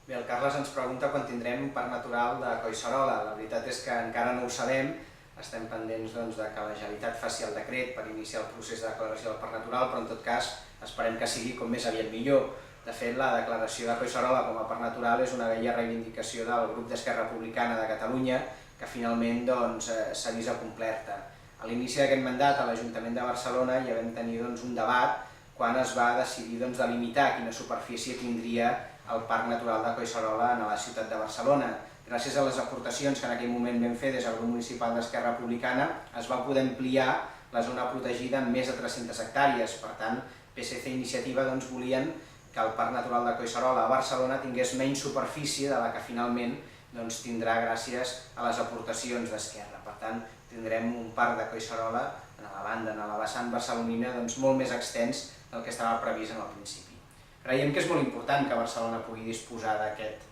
Bé, el Carles ens pregunta quan tindrem un parc natural de Collserola. La veritat és que encara no ho sabem, estem pendents que la Generalitat faci el decret per iniciar el procés de declaració del parc natural, però en tot cas esperem que sigui com més aviat millor. De fet, la declaració de Collserola com a parc natural és una vella reivindicació del grup d'Esquerra Republicana de Catalunya que finalment s'ha vist acomplerta. A l'inici d'aquest mandat a l'Ajuntament de Barcelona ja vam tenir un debat quan es va decidir delimitar quina superfície tindria el Parc Natural de Collserola a la ciutat de Barcelona. Gràcies a les aportacions que en aquell moment vam fer des del grup municipal d'Esquerra Republicana es va poder ampliar la zona protegida en més de 300 hectàrees. Per tant, PSC i Iniciativa volien que el Parc Natural de Collserola a Barcelona tingués menys superfície de la que finalment tindrà gràcies a les aportacions d'Esquerra. Per tant, tindrem un parc de Collserola a la vessant barcelonina molt més extens del que estava previst en el principi. Creiem que és molt important que Barcelona pugui disposar d'aquest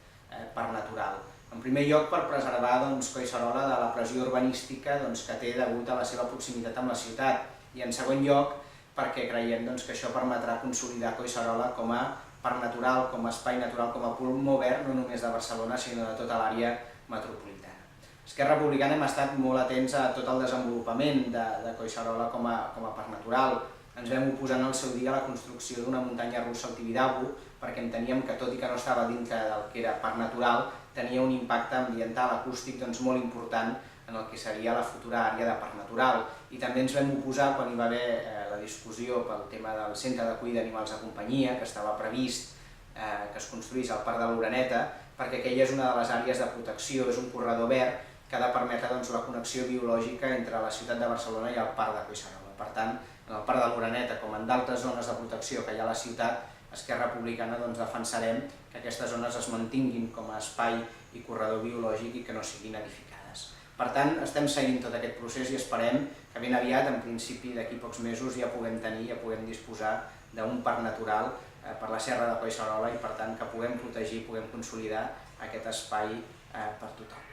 parc natural. En primer lloc, per preservar Collserola de la pressió urbanística que té degut a la seva proximitat amb la ciutat. I en segon lloc, perquè creiem que això permetrà consolidar Collserola com a parc natural, com a espai natural, com a pulmó verd, no només de Barcelona, sinó de tota l'àrea metropolitana. Esquerra Republicana hem estat molt atents a tot el desenvolupament de Collserola com a parc natural. Ens vam oposar en el seu dia a la construcció d'una muntanya russa al Tibidabo perquè enteníem que, tot i que no estava dintre del que era parc natural, tenia un impacte ambiental acústic molt important en el que seria la futura àrea de parc natural. I també ens vam oposar quan hi va haver la discussió pel tema del centre d'acollida d'animals de companyia, que estava previst que es construís al Parc de l'Oreneta, perquè aquella és una de les àrees de protecció, és un corredor verd que ha de permetre la connexió biològica entre la ciutat de Barcelona i el Parc de Collserola. Per tant, en el Parc de l'Oreneta, com en d'altres zones de protecció que hi ha a la ciutat, Esquerra Republicana defensarem que aquestes zones es mantinguin com a espai i corredor biològic i que no siguin edificades. Per tant, estem seguint tot aquest procés i esperem que ben aviat, en principi d'aquí pocs mesos, ja puguem disposar d'un parc natural per la Serra de Collserola i per tant que puguem protegir i puguem consolidar aquest espai per tothom.